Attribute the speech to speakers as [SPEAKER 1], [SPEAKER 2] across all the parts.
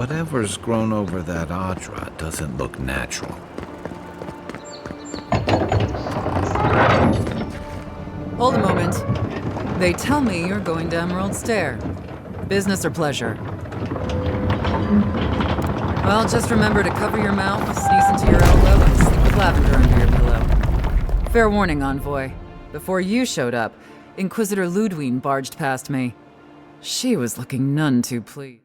[SPEAKER 1] Whatever's grown over that Audra doesn't look natural.
[SPEAKER 2] Hold a moment. They tell me you're going to Emerald Stair. Business or pleasure? Well, just remember to cover your mouth, sneeze into your elbow, and sleep with lavender under your pillow. Fair warning, Envoy. Before you showed up, Inquisitor Ludwig barged past me. She was looking none too pleased.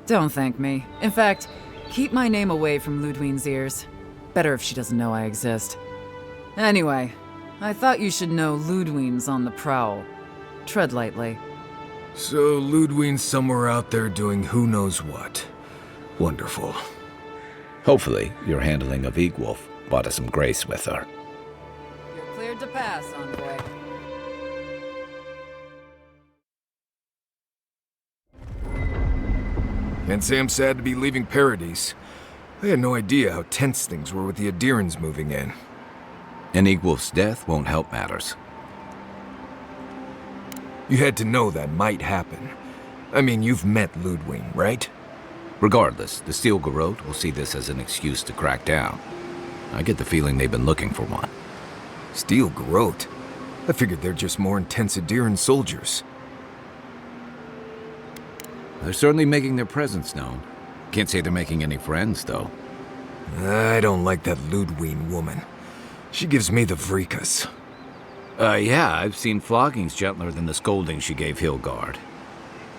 [SPEAKER 2] Don't thank me. In fact, keep my name away from Ludwig's ears. Better if she doesn't know I exist. Anyway, I thought you should know Ludwig's on the prowl. Tread lightly.
[SPEAKER 3] So Ludwig's somewhere out there doing who knows what. Wonderful.
[SPEAKER 1] Hopefully, your handling of Egwolf brought us some grace with her.
[SPEAKER 2] You're cleared to pass, Envoy.
[SPEAKER 3] Can't say I'm sad to be leaving Paradise. I had no idea how tense things were with the Adirans moving in.
[SPEAKER 1] And Egwolf's death won't help matters.
[SPEAKER 3] You had to know that might happen. I mean, you've met Ludwig, right?
[SPEAKER 1] Regardless, the Steel Garrote will see this as an excuse to crack down. I get the feeling they've been looking for one.
[SPEAKER 3] Steel Garrote? I figured they're just more intense Adiran soldiers.
[SPEAKER 1] They're certainly making their presence known. Can't say they're making any friends, though.
[SPEAKER 3] I don't like that Ludwig woman. She gives me the freakus.
[SPEAKER 1] Yeah, I've seen floggings gentler than the scolding she gave Hilgard.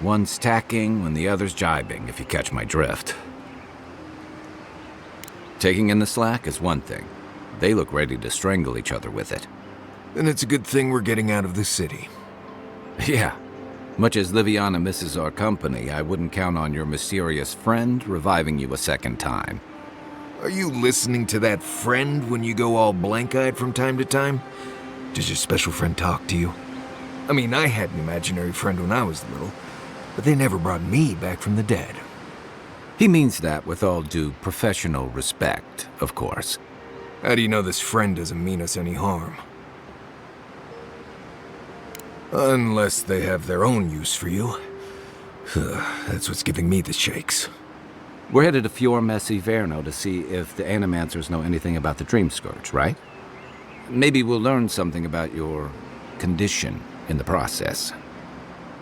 [SPEAKER 1] One's tacking when the other's jibing, if you catch my drift. Taking in the slack is one thing. They look ready to strangle each other with it.
[SPEAKER 3] Then it's a good thing we're getting out of the city.
[SPEAKER 1] Yeah. Much as Liviana misses our company, I wouldn't count on your mysterious friend reviving you a second time.
[SPEAKER 3] Are you listening to that friend when you go all blank-eyed from time to time? Does your special friend talk to you? I mean, I had an imaginary friend when I was little, but they never brought me back from the dead.
[SPEAKER 1] He means that with all due professional respect, of course.
[SPEAKER 3] How do you know this friend doesn't mean us any harm? Unless they have their own use for you. That's what's giving me the shakes.
[SPEAKER 1] We're headed to Fior Messi Verno to see if the Animancers know anything about the Dream Scourge, right? Maybe we'll learn something about your condition in the process.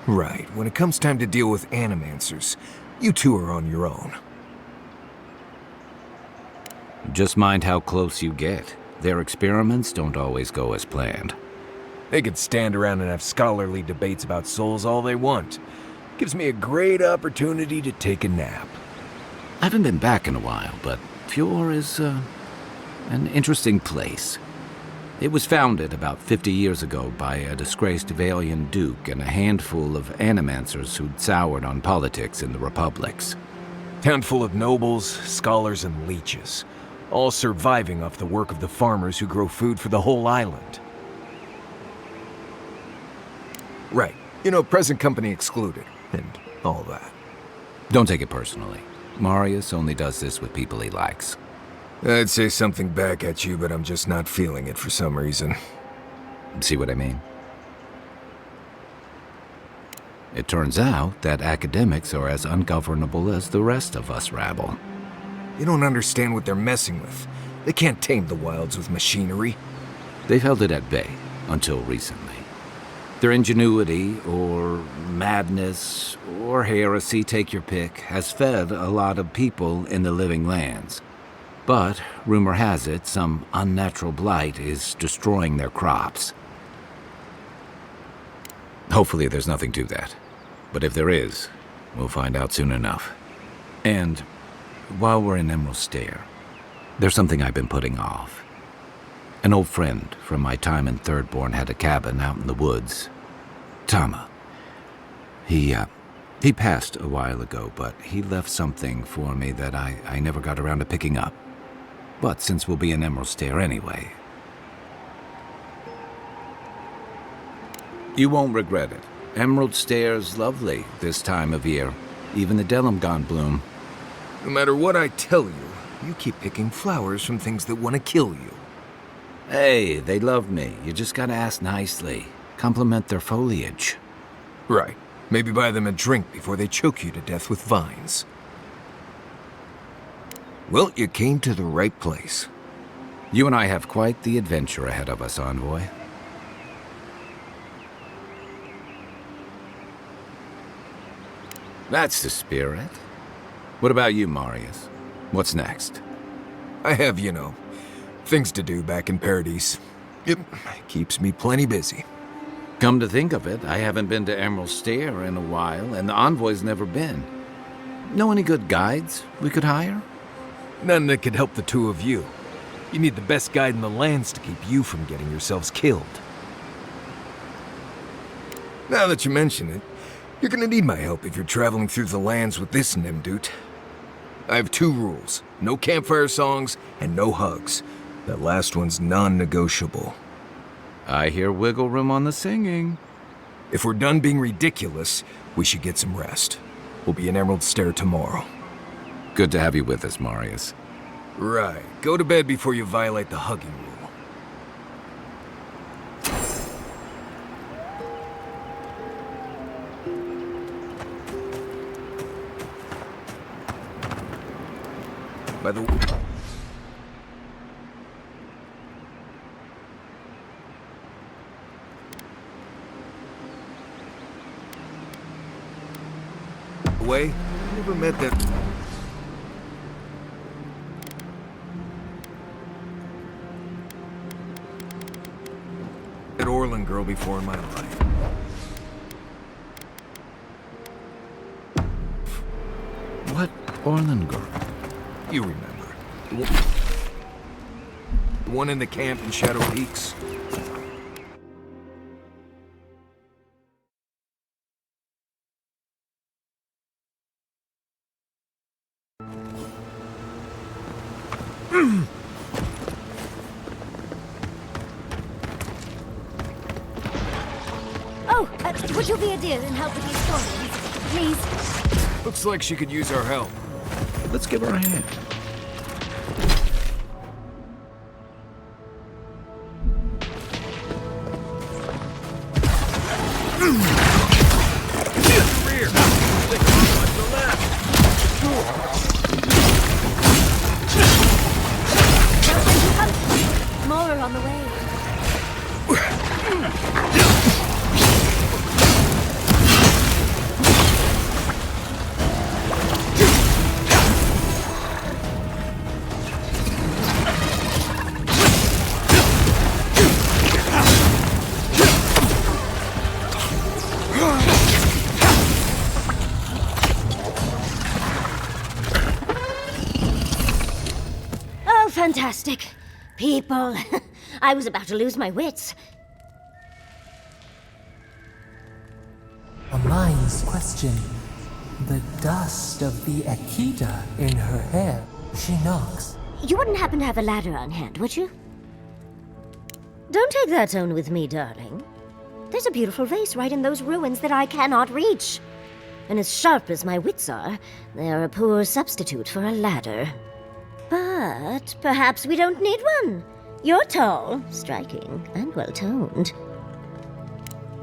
[SPEAKER 3] Right. When it comes time to deal with Animancers, you two are on your own.
[SPEAKER 1] Just mind how close you get. Their experiments don't always go as planned.
[SPEAKER 3] They could stand around and have scholarly debates about souls all they want. Gives me a great opportunity to take a nap.
[SPEAKER 1] I haven't been back in a while, but Fior is an interesting place. It was founded about 50 years ago by a disgraced Valian duke and a handful of Animancers who'd soured on politics in the republics.
[SPEAKER 3] Town full of nobles, scholars, and leeches, all surviving off the work of the farmers who grow food for the whole island. Right. You know, present company excluded, and all that.
[SPEAKER 1] Don't take it personally. Marius only does this with people he likes.
[SPEAKER 3] I'd say something back at you, but I'm just not feeling it for some reason.
[SPEAKER 1] See what I mean? It turns out that academics are as ungovernable as the rest of us rabble.
[SPEAKER 3] You don't understand what they're messing with. They can't tame the wilds with machinery.
[SPEAKER 1] They've held it at bay until recently. Their ingenuity, or madness, or heresy, take your pick, has fed a lot of people in the living lands. But, rumor has it, some unnatural blight is destroying their crops. Hopefully there's nothing to that. But if there is, we'll find out soon enough. And, while we're in Emerald Stair, there's something I've been putting off. An old friend from my time in Thirdborn had a cabin out in the woods. Tama. He passed a while ago, but he left something for me that I never got around to picking up. But since we'll be in Emerald Stair anyway... You won't regret it. Emerald Stair's lovely this time of year. Even the Delumgon bloom.
[SPEAKER 3] No matter what I tell you, you keep picking flowers from things that want to kill you.
[SPEAKER 1] Hey, they love me. You just gotta ask nicely. Compliment their foliage.
[SPEAKER 3] Right. Maybe buy them a drink before they choke you to death with vines. Well, you came to the right place.
[SPEAKER 1] You and I have quite the adventure ahead of us, Envoy. That's the spirit. What about you, Marius? What's next?
[SPEAKER 3] I have, things to do back in Paradise. It keeps me plenty busy.
[SPEAKER 1] Come to think of it, I haven't been to Emerald Stair in a while, and the Envoy's never been. Know any good guides we could hire?
[SPEAKER 3] None that could help the two of you. You need the best guide in the lands to keep you from getting yourselves killed. Now that you mention it, you're gonna need my help if you're traveling through the lands with this Nimdoot. I have 2 rules. No campfire songs and no hugs. That last one's non-negotiable.
[SPEAKER 1] I hear wiggle room on the singing.
[SPEAKER 3] If we're done being ridiculous, we should get some rest. We'll be in Emerald Stair tomorrow.
[SPEAKER 1] Good to have you with us, Marius.
[SPEAKER 3] Right. Go to bed before you violate the hugging rule. By the way... I never met that... Orlan girl before in my life.
[SPEAKER 1] What Orlan girl?
[SPEAKER 3] You remember. The one in the camp in Shadow Peaks.
[SPEAKER 4] Would you be a dear and help with these stories, please?
[SPEAKER 3] Looks like she could use our help.
[SPEAKER 1] Let's give her a hand.
[SPEAKER 4] More are on the way. Fantastic. People. I was about to lose my wits.
[SPEAKER 5] A mind's question. The dust of the Akita in her hair. She knocks.
[SPEAKER 4] You wouldn't happen to have a ladder on hand, would you? Don't take that tone with me, darling. There's a beautiful vase right in those ruins that I cannot reach. And as sharp as my wits are, they are a poor substitute for a ladder. But perhaps we don't need one. You're tall, striking, and well-toned.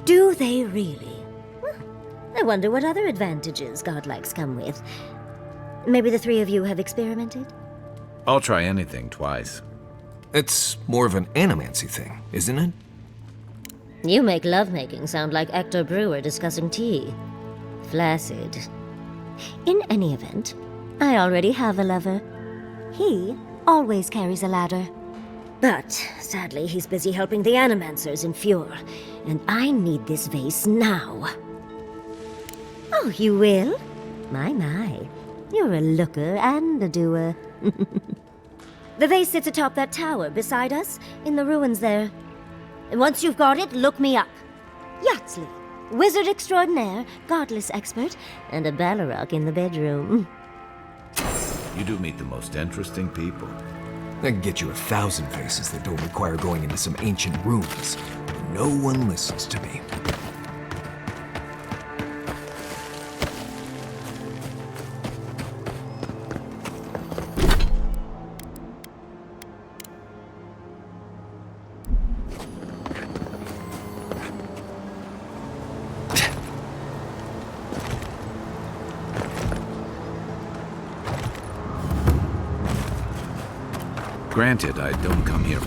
[SPEAKER 4] Do they really? I wonder what other advantages godlikes come with. Maybe the 3 of you have experimented?
[SPEAKER 1] I'll try anything twice.
[SPEAKER 3] It's more of an animancy thing, isn't it?
[SPEAKER 4] You make lovemaking sound like Hector Brewer discussing tea. Flaccid. In any event, I already have a lover. He always carries a ladder. But, sadly, he's busy helping the Animancers in Fjord, and I need this vase now. Oh, you will? My. You're a looker and a doer. The vase sits atop that tower beside us, in the ruins there. And once you've got it, look me up. Yatsley, wizard extraordinaire, godless expert, and a Balrog in the bedroom.
[SPEAKER 1] You do meet the most interesting people.
[SPEAKER 3] I can get you 1,000 faces that don't require going into some ancient ruins. No one listens to me.
[SPEAKER 1] Granted, I don't come here.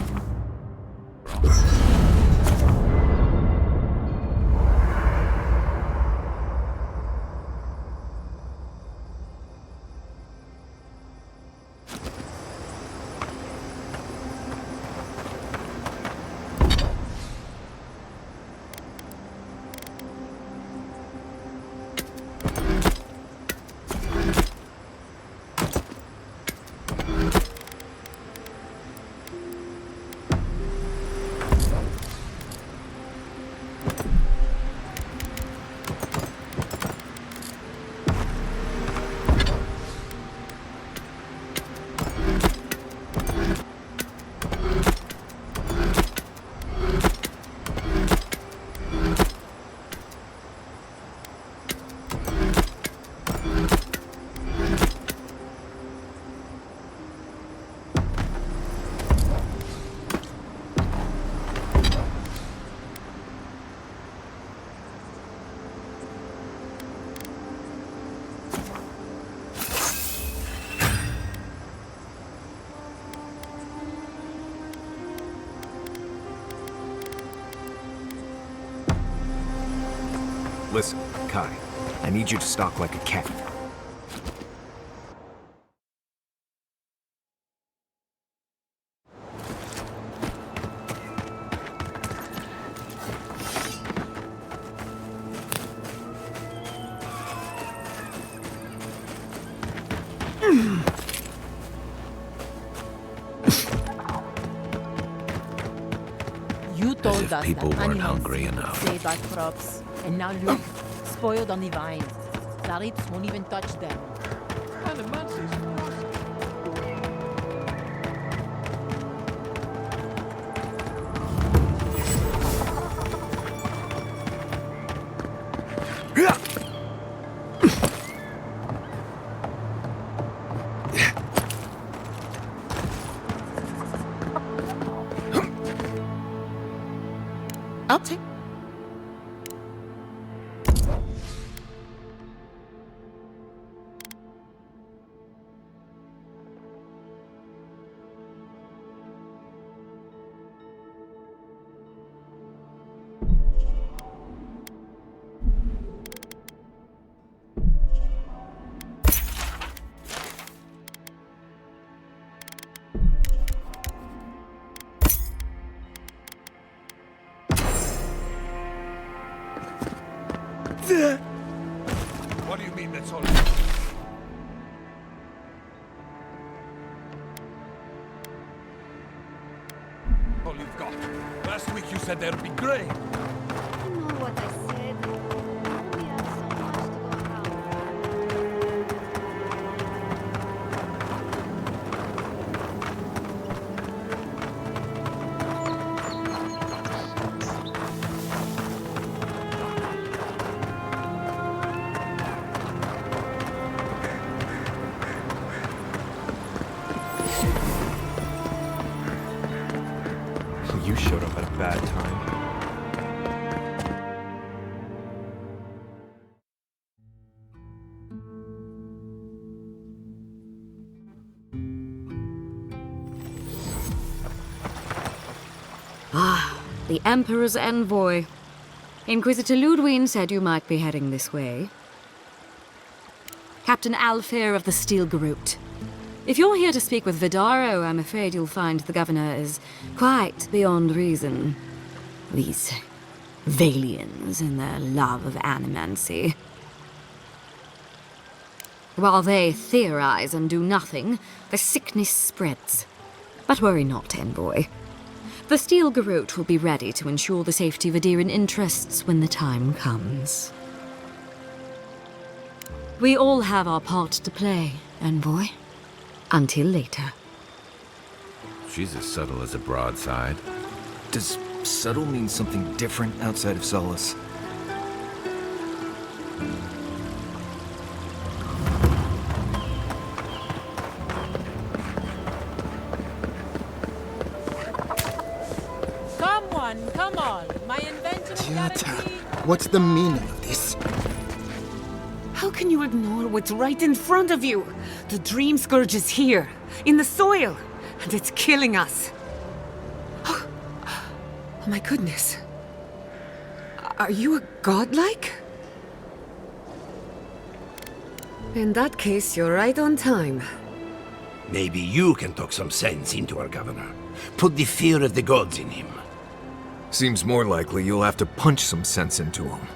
[SPEAKER 3] Listen, Kai, I need you to stalk like a cat.
[SPEAKER 6] You told
[SPEAKER 1] if
[SPEAKER 6] us
[SPEAKER 1] people
[SPEAKER 6] that
[SPEAKER 1] weren't
[SPEAKER 6] animals
[SPEAKER 1] hungry enough.
[SPEAKER 6] save our crops, and now look, spoiled on the vines. Zarits won't even touch them.
[SPEAKER 7] Animancy's
[SPEAKER 6] I'll take.
[SPEAKER 7] What do you mean that's all? All you've got. Last week you said there'd be grain.
[SPEAKER 8] You know what I said. We have so much to go around.
[SPEAKER 3] You showed up at a bad time.
[SPEAKER 9] The Emperor's envoy. Inquisitor Ludwig said you might be heading this way. Captain Alfair of the Steel Garrote. If you're here to speak with Vidaro, I'm afraid you'll find the governor is quite beyond reason. These Valians and their love of animancy. While they theorize and do nothing, the sickness spreads. But worry not, envoy. The Steel Garrote will be ready to ensure the safety of Adirian interests when the time comes. We all have our part to play, envoy. Until later.
[SPEAKER 1] She's as subtle as a broadside.
[SPEAKER 3] Does subtle mean something different outside of Solace?
[SPEAKER 6] Come on. My invention is guaranteed.
[SPEAKER 10] What's the meaning of this?
[SPEAKER 11] How can you ignore what's right in front of you? The Dream Scourge is here, in the soil. And it's killing us. Oh my goodness. Are you a godlike? In that case, you're right on time.
[SPEAKER 12] Maybe you can talk some sense into our governor. Put the fear of the gods in him.
[SPEAKER 3] Seems more likely you'll have to punch some sense into him.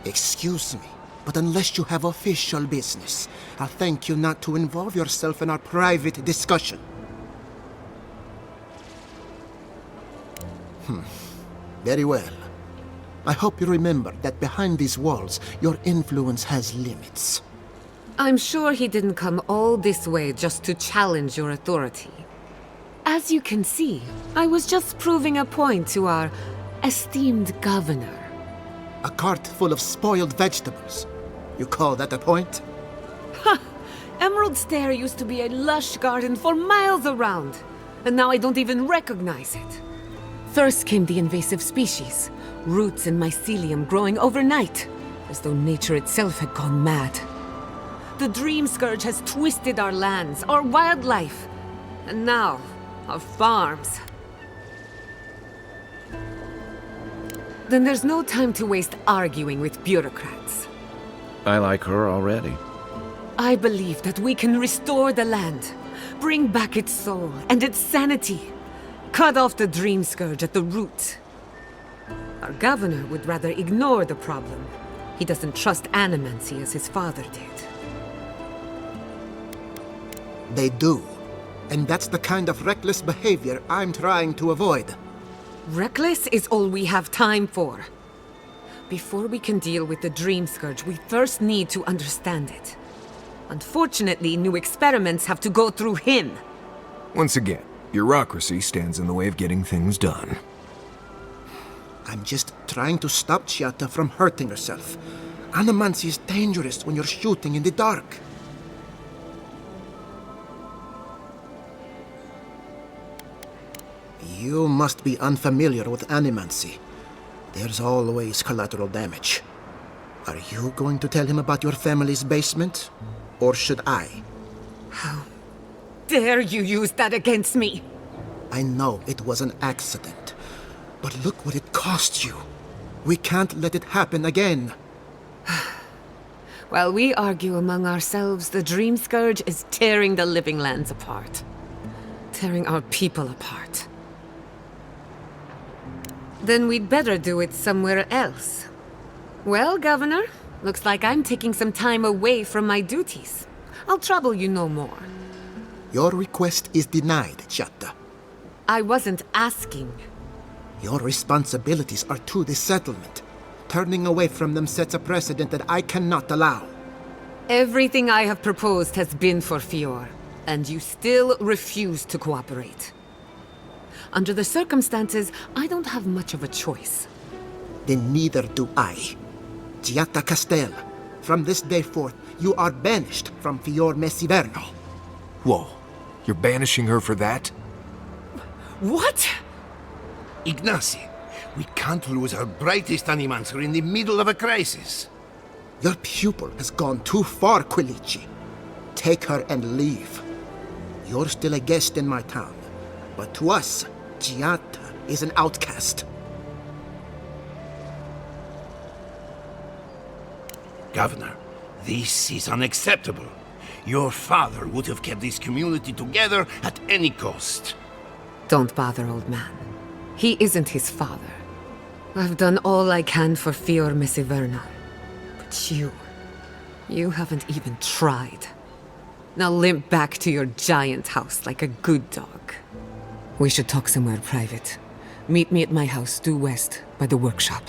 [SPEAKER 10] Excuse me, but unless you have official business, I'll thank you not to involve yourself in our private discussion. Very well. I hope you remember that behind these walls, your influence has limits.
[SPEAKER 11] I'm sure he didn't come all this way just to challenge your authority. As you can see, I was just proving a point to our esteemed governor.
[SPEAKER 10] A cart full of spoiled vegetables. You call that a point?
[SPEAKER 11] Ha! Emerald Stair used to be a lush garden for miles around, and now I don't even recognize it. First came the invasive species, roots and mycelium growing overnight, as though nature itself had gone mad. The Dream Scourge has twisted our lands, our wildlife, and now, our farms. Then there's no time to waste arguing with bureaucrats.
[SPEAKER 1] I like her already.
[SPEAKER 11] I believe that we can restore the land, bring back its soul and its sanity, cut off the Dream Scourge at the root. Our governor would rather ignore the problem. He doesn't trust Animancy as his father did.
[SPEAKER 10] They do. And that's the kind of reckless behavior I'm trying to avoid.
[SPEAKER 11] Reckless is all we have time for. Before we can deal with the Dream Scourge, we first need to understand it. Unfortunately, new experiments have to go through him.
[SPEAKER 3] Once again, bureaucracy stands in the way of getting things done.
[SPEAKER 10] I'm just trying to stop Chiata from hurting herself. Animancy is dangerous when you're shooting in the dark. You must be unfamiliar with Animancy. There's always collateral damage. Are you going to tell him about your family's basement? Or should I?
[SPEAKER 11] How dare you use that against me?
[SPEAKER 10] I know it was an accident. But look what it cost you. We can't let it happen again.
[SPEAKER 11] While we argue among ourselves, the Dream Scourge is tearing the living lands apart. Tearing our people apart. Then we'd better do it somewhere else. Well, Governor, looks like I'm taking some time away from my duties. I'll trouble you no more.
[SPEAKER 10] Your request is denied, Chiata.
[SPEAKER 11] I wasn't asking.
[SPEAKER 10] Your responsibilities are to the settlement. Turning away from them sets a precedent that I cannot allow.
[SPEAKER 11] Everything I have proposed has been for Fior, and you still refuse to cooperate. Under the circumstances, I don't have much of a choice.
[SPEAKER 10] Then neither do I. Chiata Castel, from this day forth, you are banished from Fior Mesiverno.
[SPEAKER 3] Whoa, you're banishing her for that?
[SPEAKER 11] What?
[SPEAKER 12] Ignacy, we can't lose our brightest animancer in the middle of a crisis.
[SPEAKER 10] Your pupil has gone too far, Quilici. Take her and leave. You're still a guest in my town, but to us, Chiata is an outcast.
[SPEAKER 12] Governor, this is unacceptable. Your father would have kept this community together at any cost.
[SPEAKER 11] Don't bother, old man. He isn't his father. I've done all I can for Fior Mesiverno. But you haven't even tried. Now limp back to your giant house like a good dog. We should talk somewhere private. Meet me at my house due west by the workshop.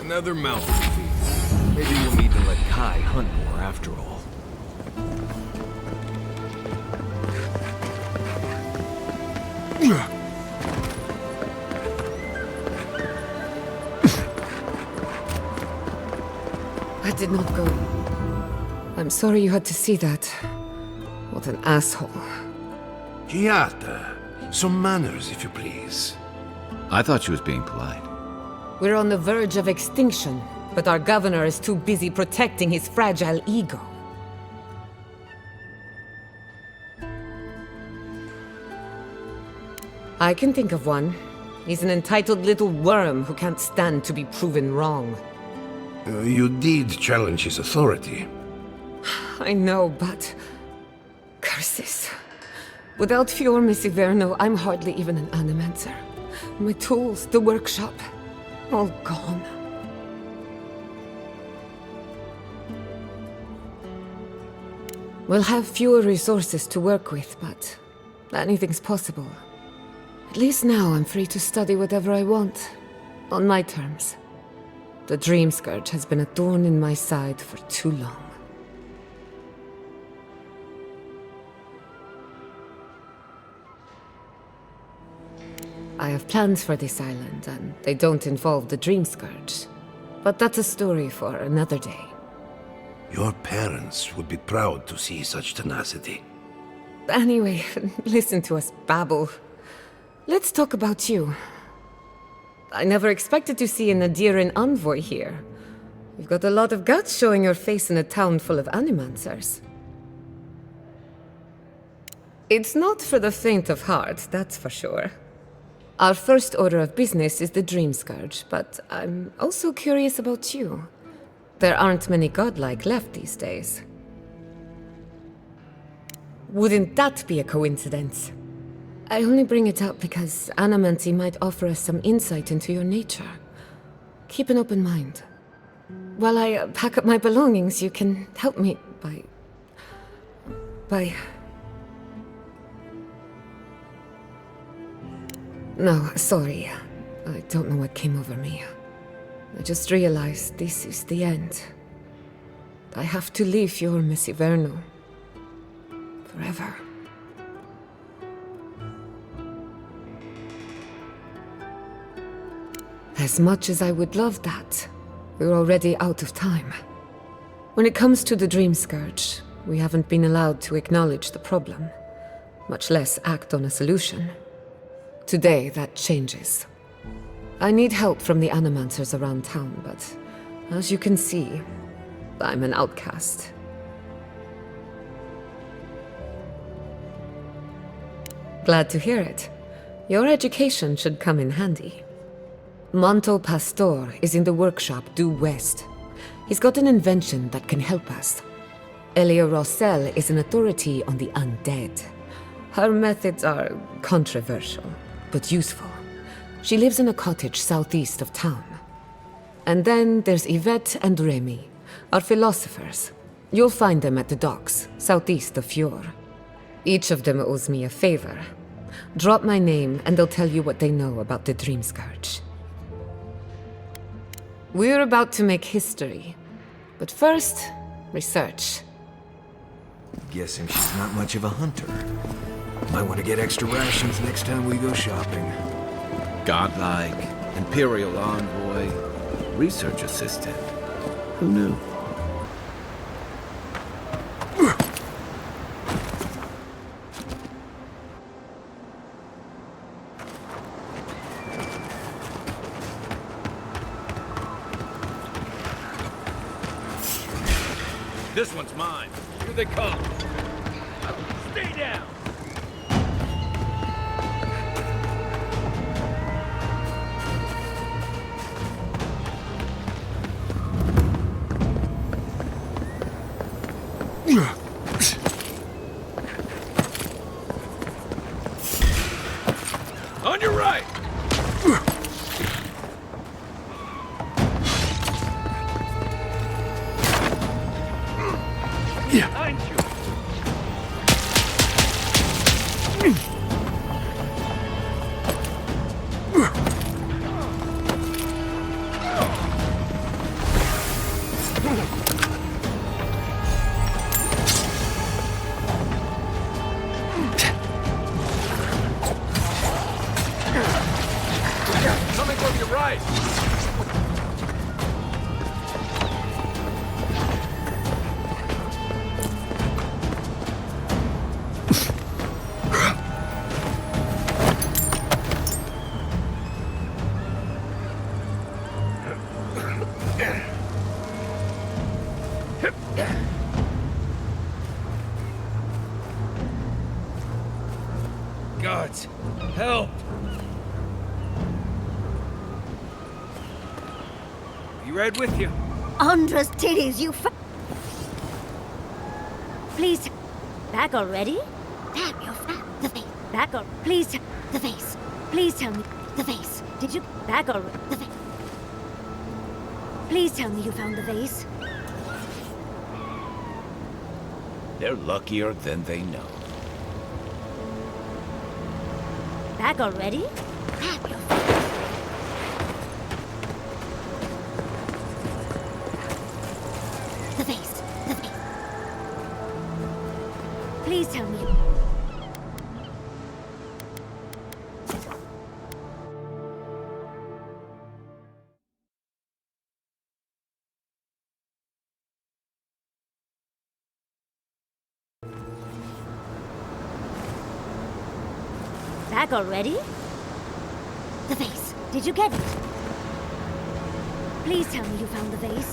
[SPEAKER 3] Another mouthful feast. Maybe we'll need to let Kai hunt more after all.
[SPEAKER 11] I did not go. I'm sorry you had to see that. What an asshole.
[SPEAKER 12] Chiata, some manners, if you please.
[SPEAKER 1] I thought she was being polite.
[SPEAKER 11] We're on the verge of extinction. But our governor is too busy protecting his fragile ego. I can think of one. He's an entitled little worm who can't stand to be proven wrong.
[SPEAKER 12] You did challenge his authority.
[SPEAKER 11] I know, but... curses. Without Fior Messiverno, I'm hardly even an animancer. My tools, the workshop, all gone. We'll have fewer resources to work with, but anything's possible. At least now I'm free to study whatever I want, on my terms. The Dream Scourge has been a thorn in my side for too long. I have plans for this island, and they don't involve the Dream Scourge. But that's a story for another day.
[SPEAKER 12] Your parents would be proud to see such tenacity.
[SPEAKER 11] Anyway, listen to us babble. Let's talk about you. I never expected to see an Nadiran envoy here. You've got a lot of guts showing your face in a town full of animancers. It's not for the faint of heart, that's for sure. Our first order of business is the Dream Scourge, but I'm also curious about you. There aren't many godlike left these days. Wouldn't that be a coincidence? I only bring it up because Animancy might offer us some insight into your nature. Keep an open mind. While I pack up my belongings, you can help me by... No, sorry. I don't know what came over me. I just realized this is the end. I have to leave Fior Messiverno. Forever. As much as I would love that, we're already out of time. When it comes to the Dream Scourge, we haven't been allowed to acknowledge the problem, much less act on a solution. Today, that changes. I need help from the animancers around town, but as you can see, I'm an outcast. Glad to hear it. Your education should come in handy. Monto Pastor is in the workshop due west. He's got an invention that can help us. Elia Rossell is an authority on the undead. Her methods are controversial, but useful. She lives in a cottage southeast of town. And then there's Yvette and Remy, our philosophers. You'll find them at the docks, southeast of Fjord. Each of them owes me a favor. Drop my name and they'll tell you what they know about the Dream Scourge. We're about to make history. But first, research.
[SPEAKER 3] Guessing she's not much of a hunter. Might want to get extra rations next time we go shopping.
[SPEAKER 1] Godlike, Imperial envoy, research assistant. Who knew?
[SPEAKER 7] This one's mine. Here they come. Stay down. On your right. Behind you. Coming from your right. gods! Help! Be right with you.
[SPEAKER 4] Andra's titties, you Please, back already? Damn, you're fat. The face. Back or please, the face. Please tell me the vase. Did you back or the vase? Please tell me you found the vase.
[SPEAKER 1] They're luckier than they know.
[SPEAKER 4] Back already? Damn, you're fat. The vase. The vase. Please tell me. Back already? The vase. Did you get it? Please tell me you found the vase.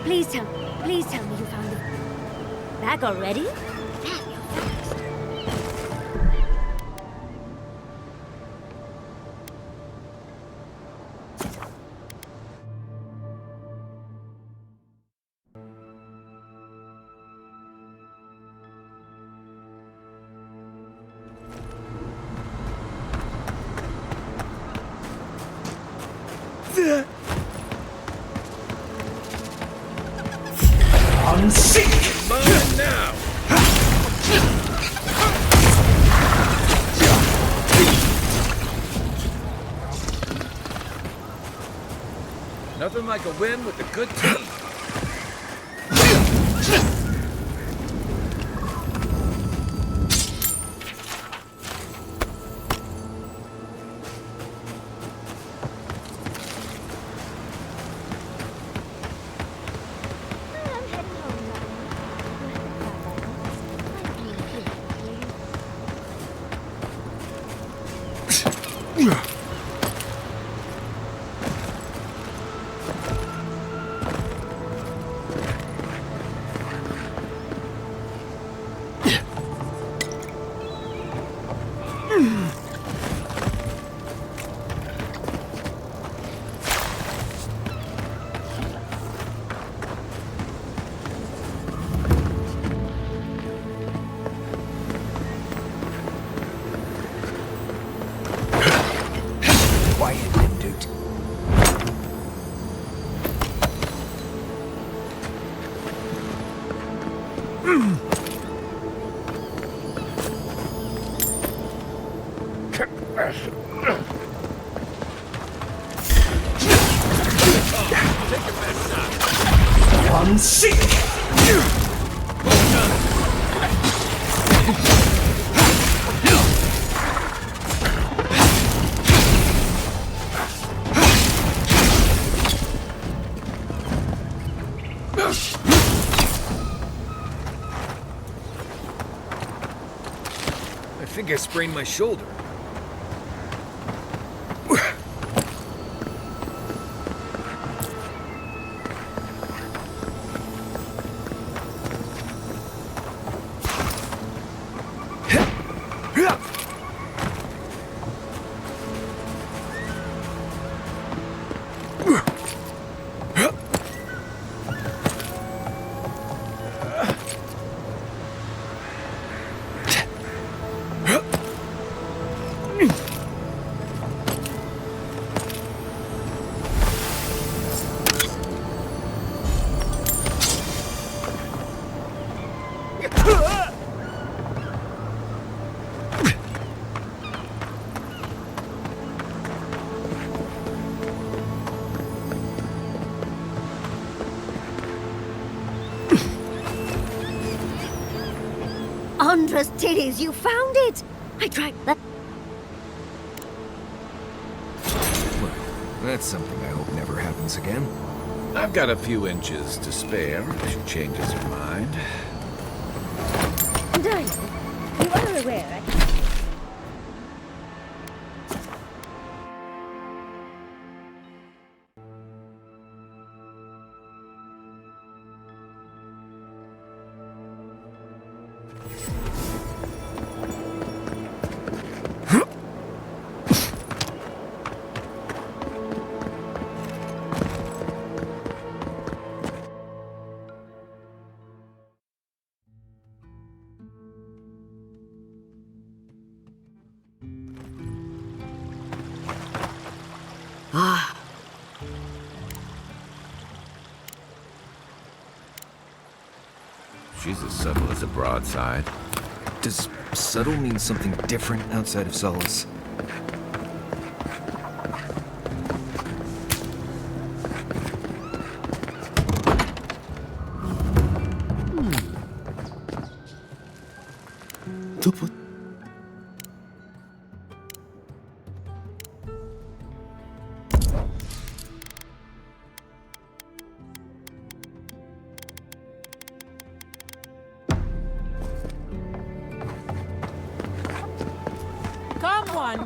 [SPEAKER 4] Please tell me you found it. Back already? Damn, you're fast.
[SPEAKER 7] I'm sick! Mine now! Nothing like a win with a good team. I'm sick! I think I sprained my shoulder.
[SPEAKER 4] Andra's titties, you found it! I tried that.
[SPEAKER 3] Well, that's something I hope never happens again.
[SPEAKER 1] I've got a few inches to spare if she changes her mind.
[SPEAKER 4] Darling, you are aware.
[SPEAKER 1] She's as subtle as a broadside.
[SPEAKER 3] Does subtle mean something different outside of Solace?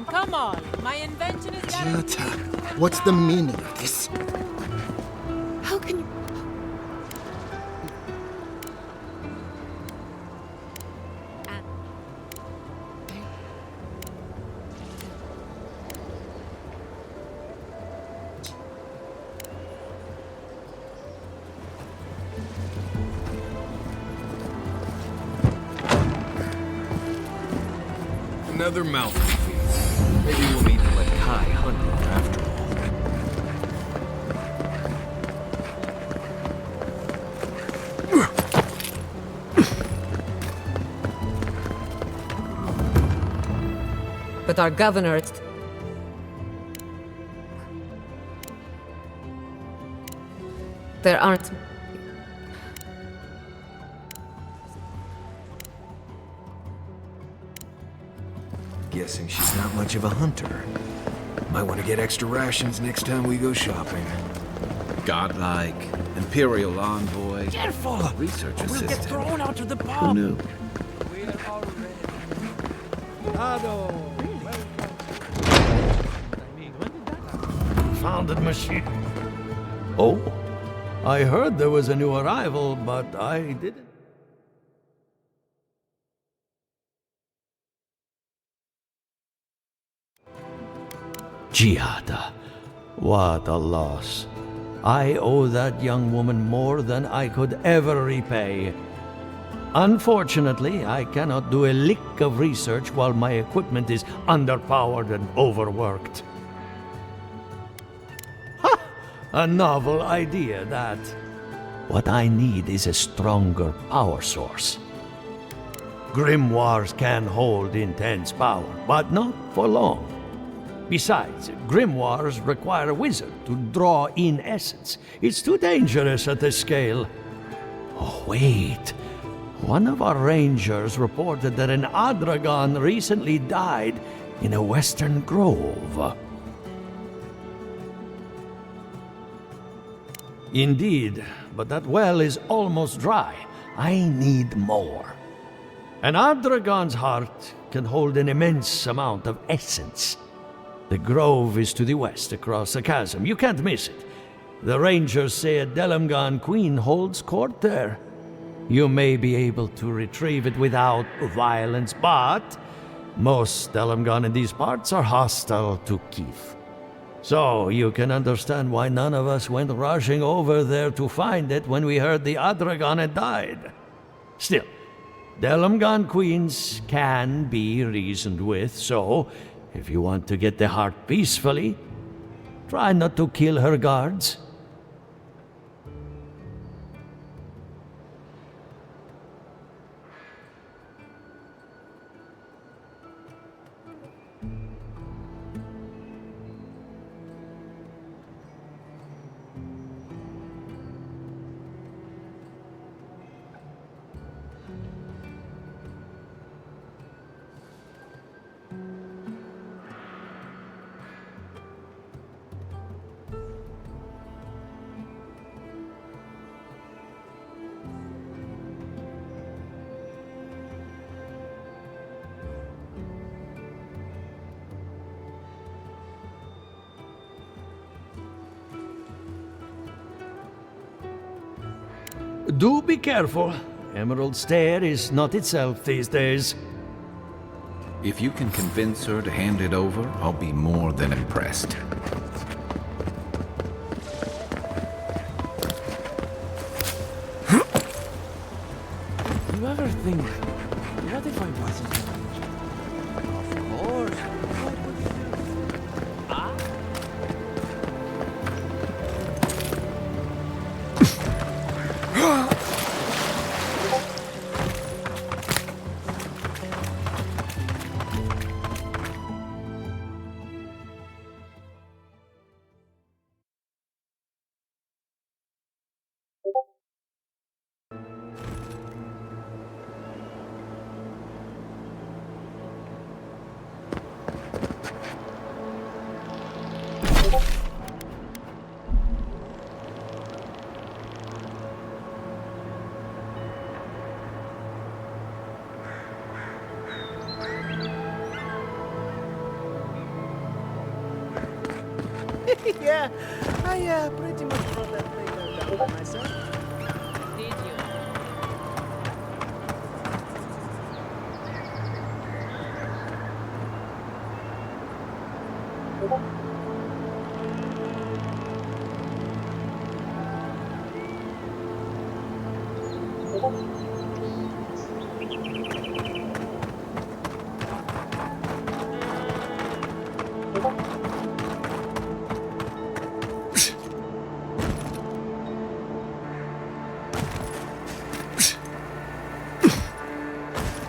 [SPEAKER 6] Come on. My invention is
[SPEAKER 10] Jota, what's the meaning of this?
[SPEAKER 11] How can you...
[SPEAKER 3] Another mouthful. Maybe we'll need to let Kai hunt her after
[SPEAKER 11] But our governor... There aren't...
[SPEAKER 3] Guessing she's not much of a hunter. Might want to get extra rations next time we go shopping.
[SPEAKER 1] Godlike, imperial envoy.
[SPEAKER 12] Careful!
[SPEAKER 1] Research
[SPEAKER 12] We'll
[SPEAKER 1] assistant.
[SPEAKER 12] get thrown out of the
[SPEAKER 1] Who
[SPEAKER 12] pub.
[SPEAKER 1] knew?
[SPEAKER 12] Founded machine.
[SPEAKER 13] Oh, I heard there was a new arrival, but I didn't. Giada, what a loss. I owe that young woman more than I could ever repay. Unfortunately, I cannot do a lick of research while my equipment is underpowered and overworked. Ha! A novel idea, that. What I need is a stronger power source. Grimoires can hold intense power, but not for long. Besides, grimoires require a wizard to draw in essence. It's too dangerous at this scale. Oh, wait. One of our rangers reported that an Adragon recently died in a western grove. Indeed, but that well is almost dry. I need more. An Adragon's heart can hold an immense amount of essence. The grove is to the west, across the chasm. You can't miss it. The rangers say a Delamgan queen holds court there. You may be able to retrieve it without violence, but most Delamgan in these parts are hostile to Keith. So you can understand why none of us went rushing over there to find it when we heard the Adragon had died. Still, Delamgan queens can be reasoned with, so if you want to get the heart peacefully, try not to kill her guards. Do be careful. Emerald Stair is not itself these days.
[SPEAKER 1] If you can convince her to hand it over, I'll be more than impressed.
[SPEAKER 7] You ever think, what if I wasn't a ranger? Of course. What would you do? Ah? Yeah, I pretty much brought that thing down by myself.
[SPEAKER 6] Did you?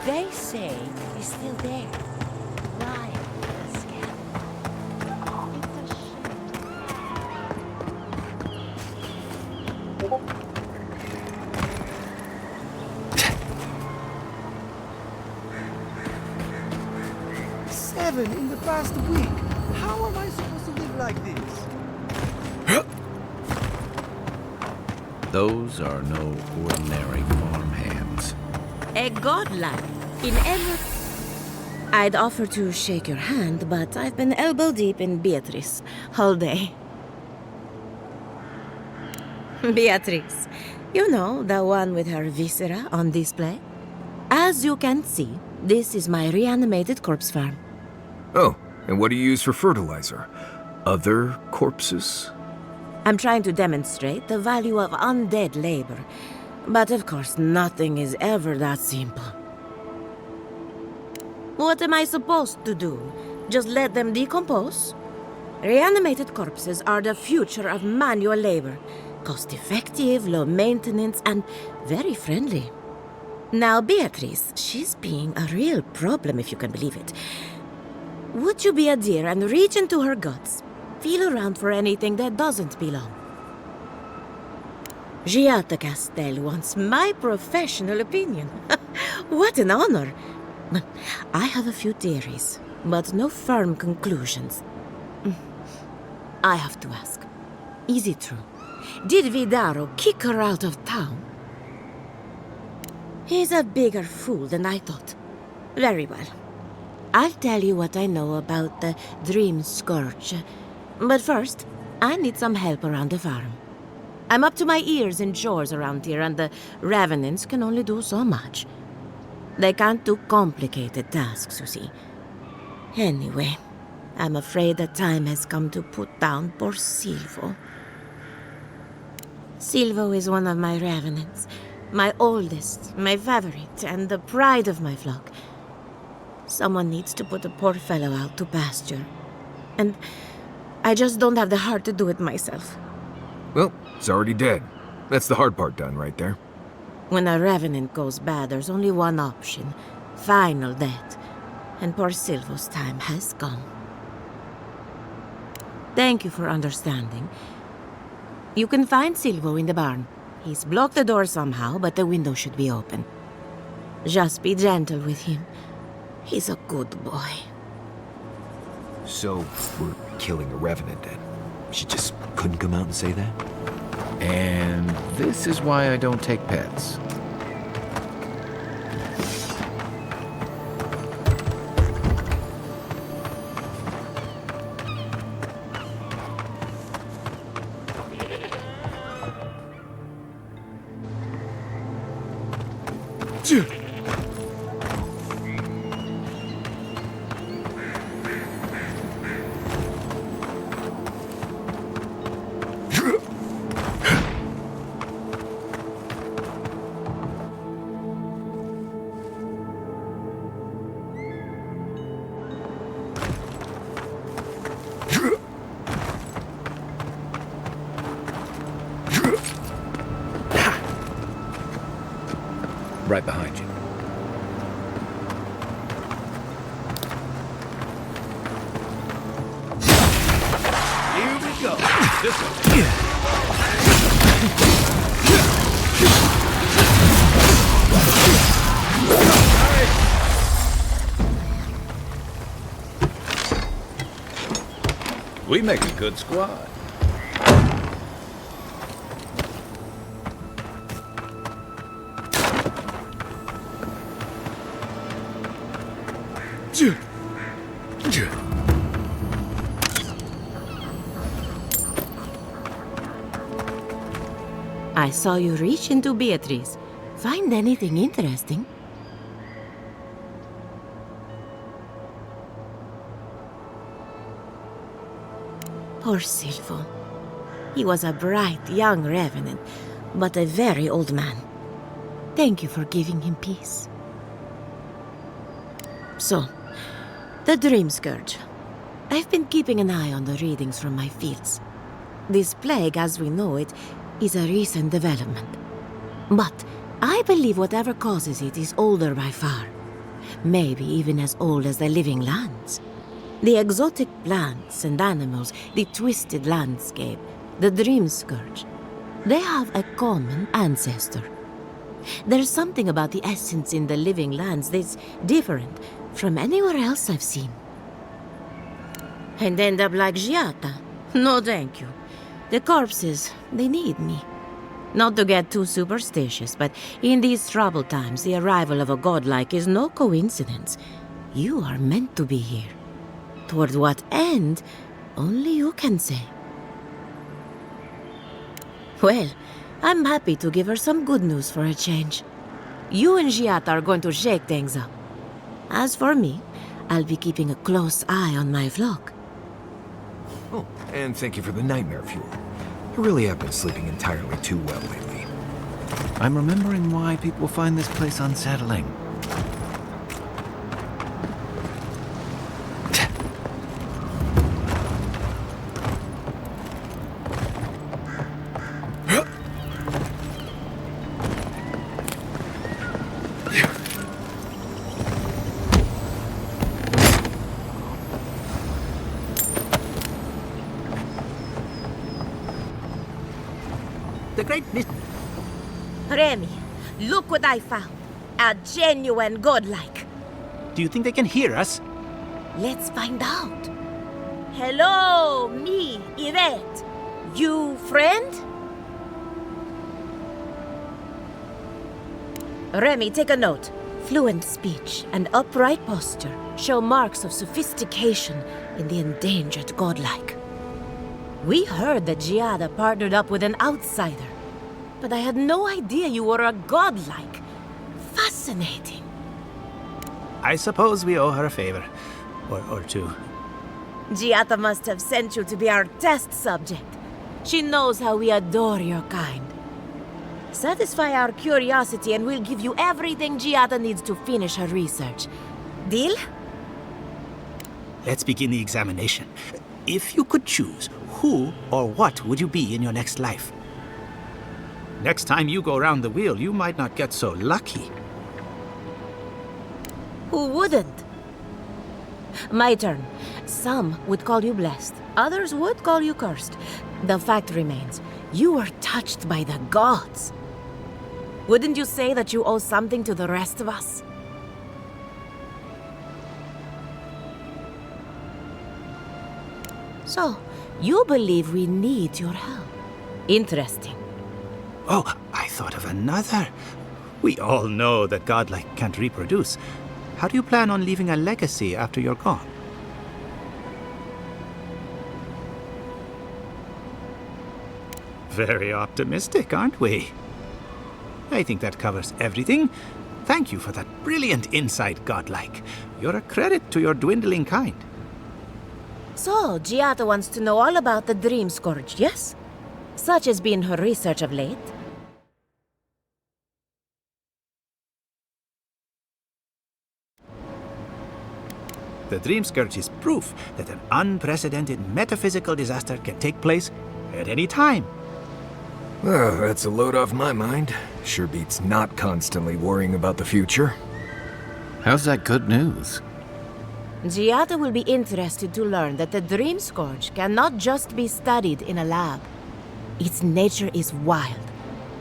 [SPEAKER 6] They say he's still there. Lying, scam.
[SPEAKER 8] It's a shame.
[SPEAKER 7] 7 in the past week. How am I supposed to live like this?
[SPEAKER 1] Those are no ordinary farm hands.
[SPEAKER 14] A godlike in every... I'd offer to shake your hand, but I've been elbow deep in Beatrice all day. Beatrice, you know, the one with her viscera on display? As you can see, this is my reanimated corpse farm.
[SPEAKER 3] Oh, and what do you use for fertilizer? Other corpses?
[SPEAKER 14] I'm trying to demonstrate the value of undead labor. But of course, nothing is ever that simple. What am I supposed to do? Just let them decompose? Reanimated corpses are the future of manual labor. Cost-effective, low maintenance, and very friendly. Now, Beatrice, she's being a real problem, if you can believe it. Would you be a dear and reach into her guts? Feel around for anything that doesn't belong. Giatta Castel wants my professional opinion. What an honor! I have a few theories, but no firm conclusions. I have to ask, is it true? Did Vidaro kick her out of town? He's a bigger fool than I thought. Very well. I'll tell you what I know about the Dream Scourge. But first, I need some help around the farm. I'm up to my ears in chores around here, and the Revenants can only do so much. They can't do complicated tasks, you see. Anyway, I'm afraid the time has come to put down poor Silvo. Silvo is one of my Revenants. My oldest, my favorite, and the pride of my flock. Someone needs to put the poor fellow out to pasture. And I just don't have the heart to do it myself.
[SPEAKER 3] Well, it's already dead. That's the hard part done right there.
[SPEAKER 14] When a Revenant goes bad, there's only one option. Final death. And poor Silvo's time has come. Thank you for understanding. You can find Silvo in the barn. He's blocked the door somehow, but the window should be open. Just be gentle with him. He's a good boy.
[SPEAKER 3] So, we're killing a Revenant then? She just couldn't come out and say that?
[SPEAKER 1] And this is why I don't take pets. Right behind you.
[SPEAKER 12] Here we go. This way.
[SPEAKER 1] We make a good squad.
[SPEAKER 14] I saw you reach into Beatrice. Find anything interesting? Poor Silvo. He was a bright young revenant, but a very old man. Thank you for giving him peace. So, the Dream Scourge. I've been keeping an eye on the readings from my fields. This plague, as we know it, is a recent development. But I believe whatever causes it is older by far. Maybe even as old as the living lands. The exotic plants and animals, the twisted landscape, the Dream Scourge. They have a common ancestor. There's something about the essence in the living lands that's different from anywhere else I've seen. And end up like Giata? No, thank you. The corpses, they need me. Not to get too superstitious, but in these troubled times, the arrival of a godlike is no coincidence. You are meant to be here. Toward what end, only you can say. Well, I'm happy to give her some good news for a change. You and Giata are going to shake things up. As for me, I'll be keeping a close eye on my flock.
[SPEAKER 3] Oh, and thank you for the nightmare fuel. I really have been sleeping entirely too well lately.
[SPEAKER 1] I'm remembering why people find this place unsettling.
[SPEAKER 15] The great
[SPEAKER 14] Remy, look what I found. A genuine godlike.
[SPEAKER 15] Do you think they can hear us?
[SPEAKER 14] Let's find out. Hello, me, Yvette. You friend? Remy, take a note. Fluent speech and upright posture show marks of sophistication in the endangered godlike. We heard that Giada partnered up with an outsider, but I had no idea you were a godlike. Fascinating.
[SPEAKER 15] I suppose we owe her a favor. Or two.
[SPEAKER 14] Giada must have sent you to be our test subject. She knows how we adore your kind. Satisfy our curiosity and we'll give you everything Giada needs to finish her research. Deal?
[SPEAKER 15] Let's begin the examination. If you could choose, who or what would you be in your next life? Next time you go round the wheel, you might not get so lucky.
[SPEAKER 14] Who wouldn't? My turn. Some would call you blessed. Others would call you cursed. The fact remains, you were touched by the gods. Wouldn't you say that you owe something to the rest of us? So, you believe we need your help. Interesting.
[SPEAKER 15] Oh, I thought of another. We all know that godlike can't reproduce. How do you plan on leaving a legacy after you're gone? Very optimistic, aren't we? I think that covers everything. Thank you for that brilliant insight, godlike. You're a credit to your dwindling kind.
[SPEAKER 14] So, Giada wants to know all about the Dream Scourge, yes? Such has been her research of late.
[SPEAKER 15] The Dream Scourge is proof that an unprecedented metaphysical disaster can take place at any time.
[SPEAKER 3] Oh, that's a load off my mind. Sure beats not constantly worrying about the future.
[SPEAKER 1] How's that good news?
[SPEAKER 14] Giada will be interested to learn that the Dream Scourge cannot just be studied in a lab. Its nature is wild,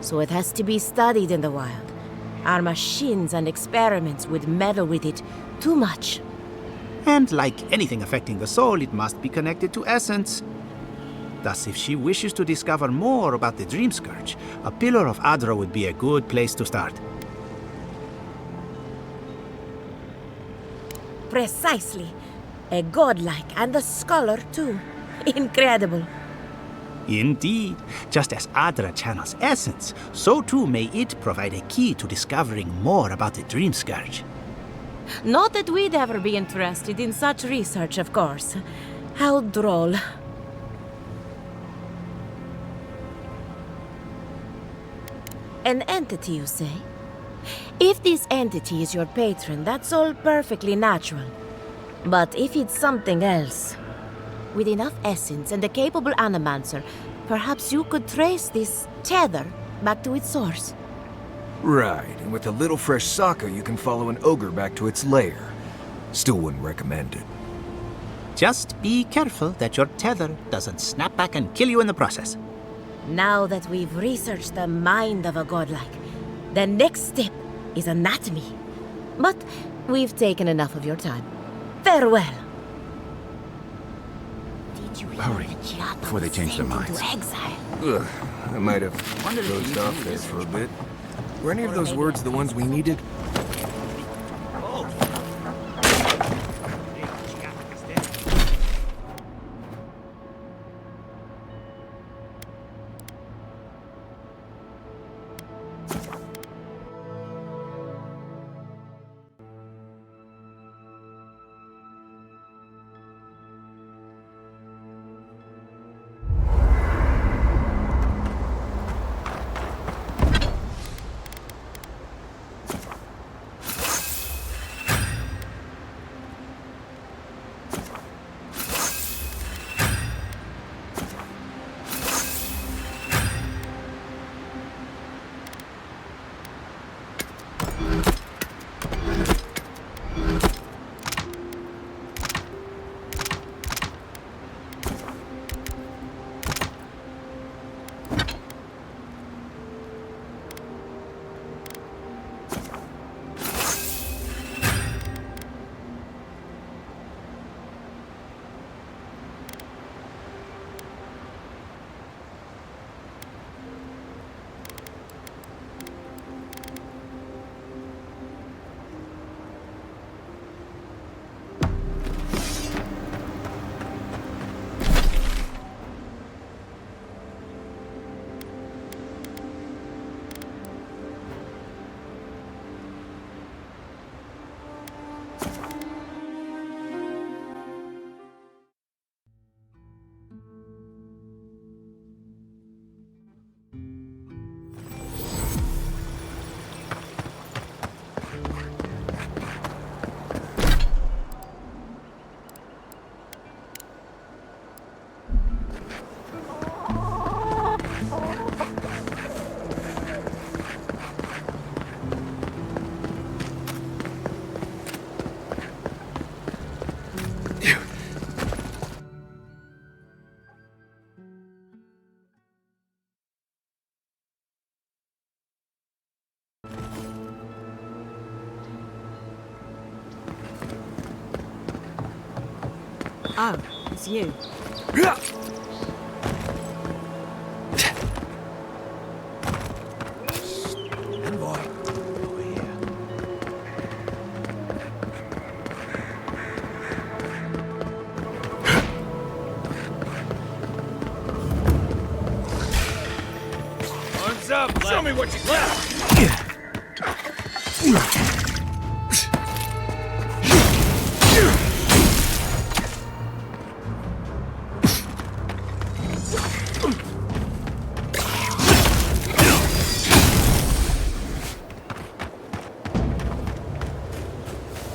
[SPEAKER 14] so it has to be studied in the wild. Our machines and experiments would meddle with it too much.
[SPEAKER 15] And like anything affecting the soul, it must be connected to essence. Thus, if she wishes to discover more about the Dream Scourge, a Pillar of Adra would be a good place to start.
[SPEAKER 14] Precisely. A godlike and a scholar, too. Incredible.
[SPEAKER 15] Indeed, just as Adra channels essence, so too may it provide a key to discovering more about the Dream Scourge.
[SPEAKER 14] Not that we'd ever be interested in such research, of course. How droll. An entity, you say? If this entity is your patron, that's all perfectly natural. But if it's something else, with enough essence and a capable animancer, perhaps you could trace this tether back to its source.
[SPEAKER 3] Right, and with a little fresh sake, you can follow an ogre back to its lair. Still wouldn't recommend it.
[SPEAKER 15] Just be careful that your tether doesn't snap back and kill you in the process.
[SPEAKER 14] Now that we've researched the mind of a godlike, the next step is anatomy. But we've taken enough of your time. Farewell.
[SPEAKER 1] Hurry, before they change their minds.
[SPEAKER 3] Ugh, I might have dozed off there for a bit. Were any of those words the ones we needed?
[SPEAKER 11] Oh, it's you.
[SPEAKER 3] Envoy, over here.
[SPEAKER 12] Arms up, show me what you got.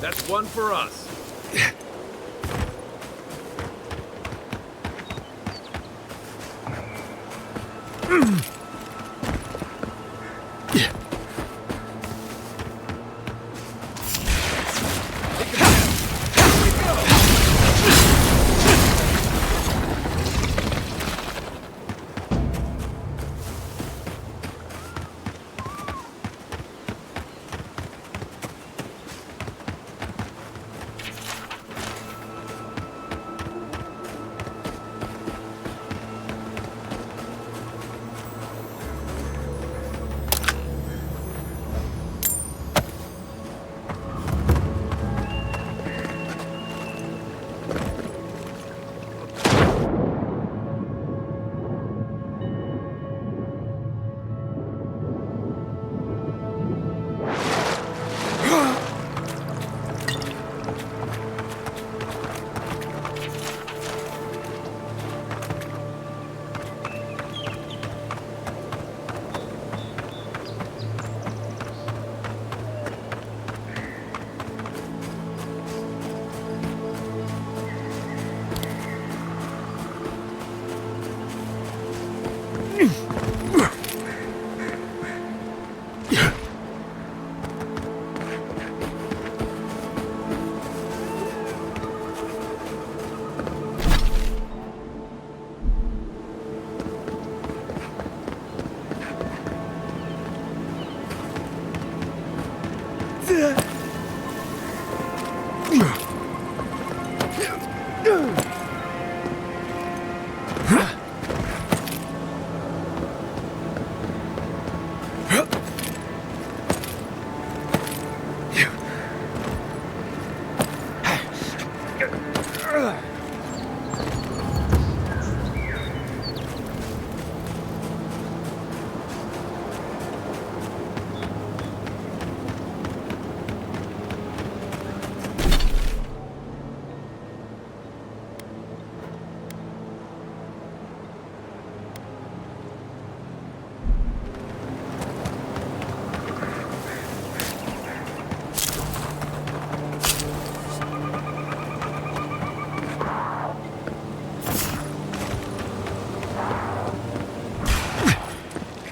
[SPEAKER 7] That's one for us.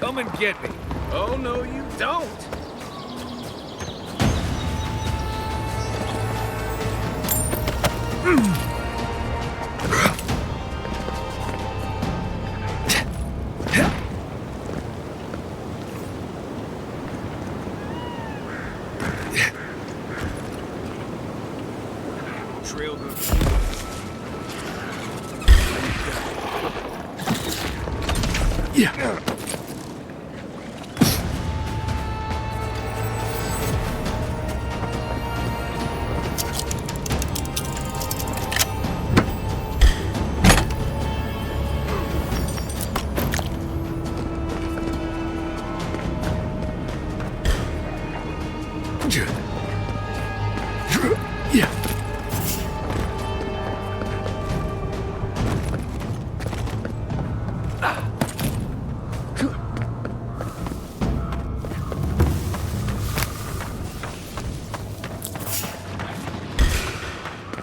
[SPEAKER 3] Come and get me. Oh, no, you don't. Trail goes. Yeah.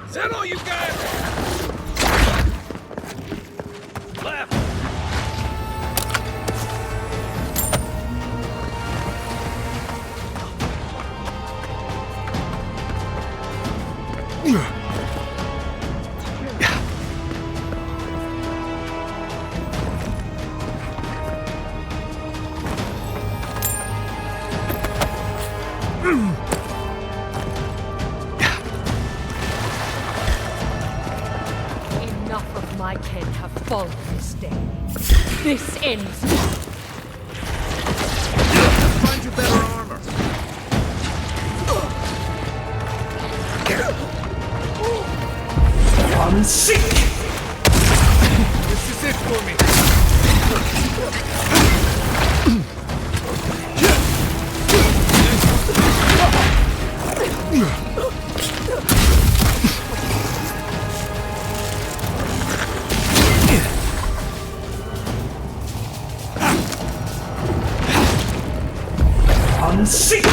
[SPEAKER 3] Is that all you got? Left.
[SPEAKER 6] Enough of my kin have fallen this day. This ends now.
[SPEAKER 3] Find you better armor.
[SPEAKER 13] I'm sick!
[SPEAKER 3] This is it for me.
[SPEAKER 13] I'm sick!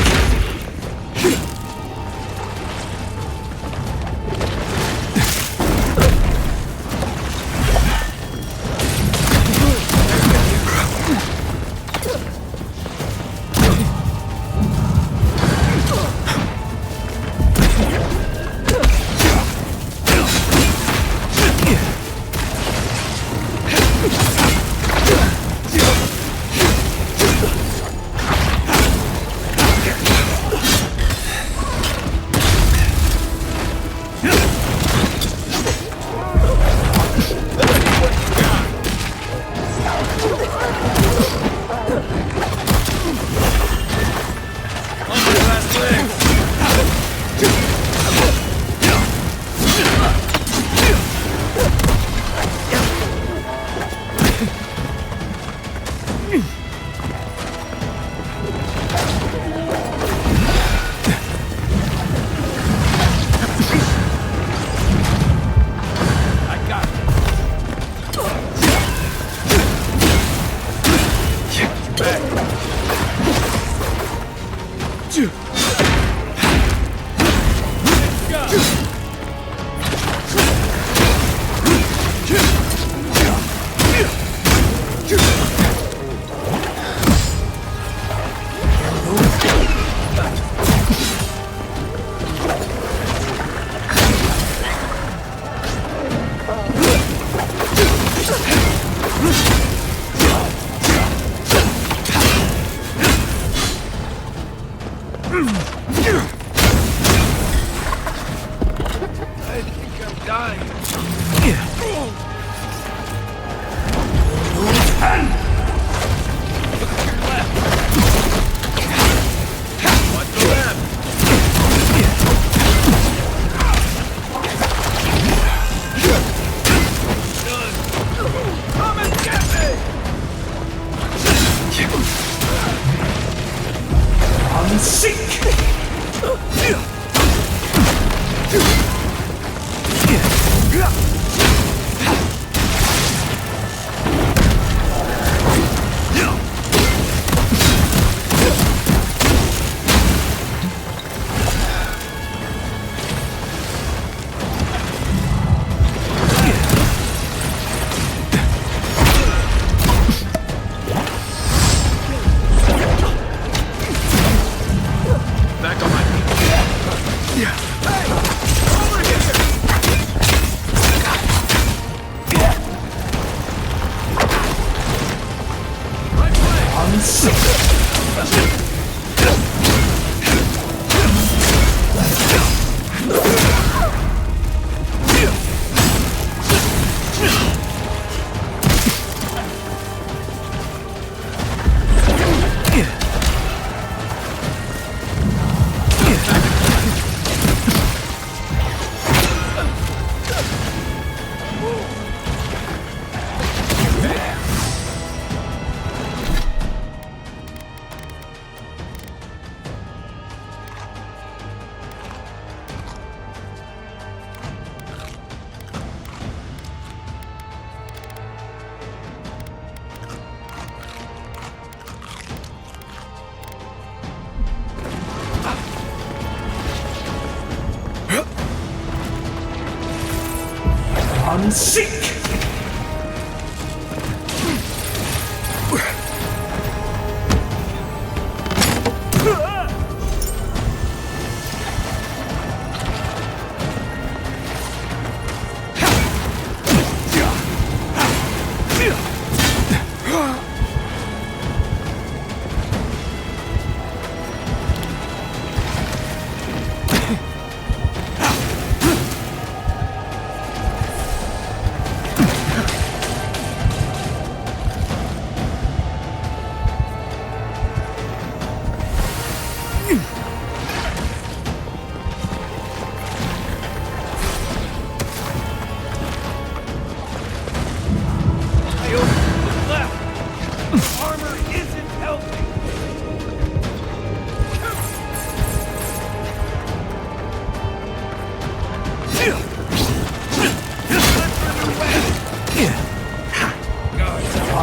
[SPEAKER 16] I'm sick!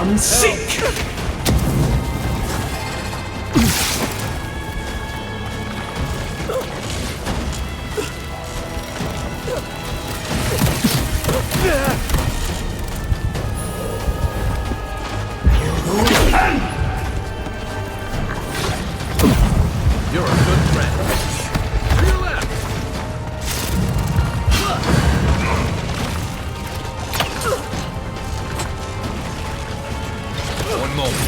[SPEAKER 16] I'm sick!
[SPEAKER 7] You're a good friend. To your left.
[SPEAKER 3] One moment.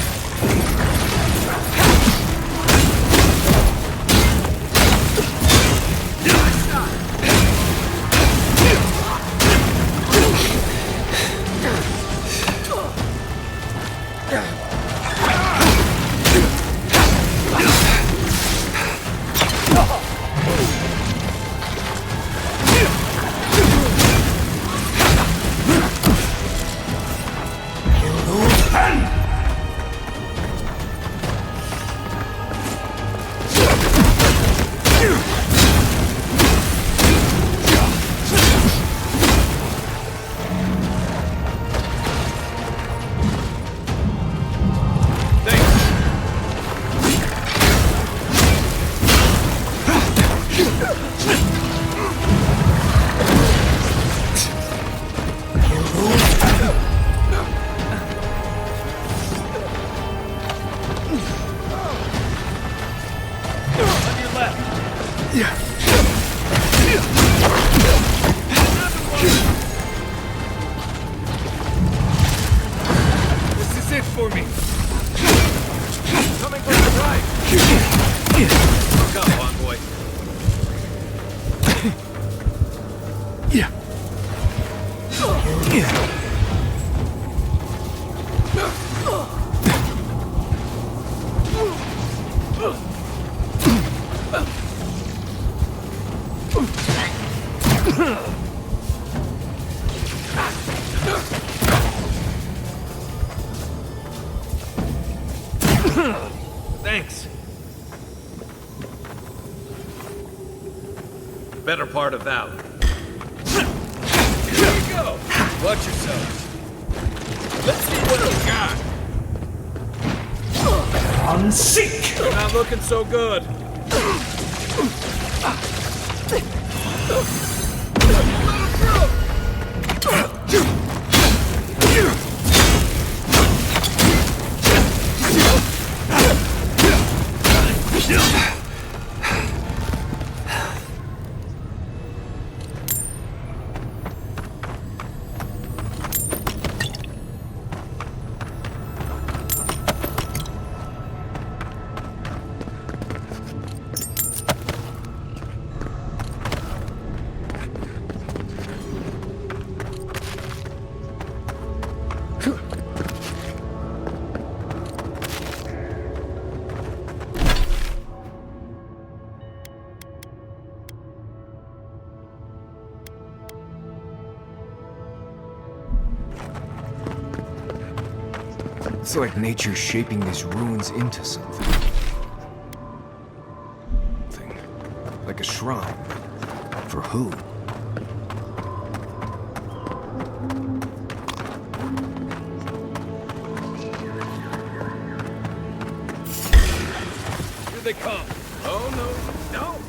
[SPEAKER 3] This is it for me. Coming from the right. Look up, envoy. Thanks.
[SPEAKER 17] better part of valor. Here we go! Watch yourselves. Let's see what you got.
[SPEAKER 16] On seek!
[SPEAKER 17] You're not looking so good.
[SPEAKER 3] It's like nature's shaping these ruins into something. Like a shrine. For who?
[SPEAKER 17] Here they come. Oh, no. No!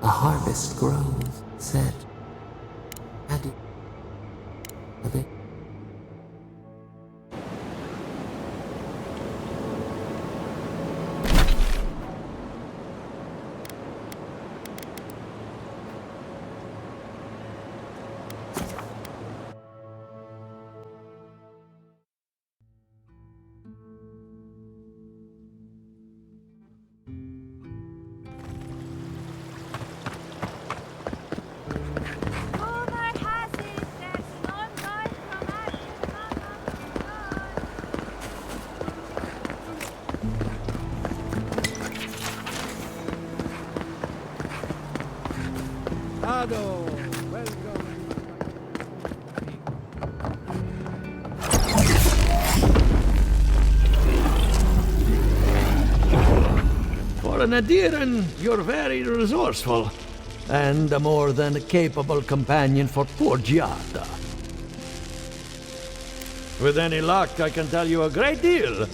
[SPEAKER 5] A harvest grows, said. And of it.
[SPEAKER 13] For an Adiran, you're very resourceful, and a more than capable companion for poor Giada. With any luck, I can tell you a great deal.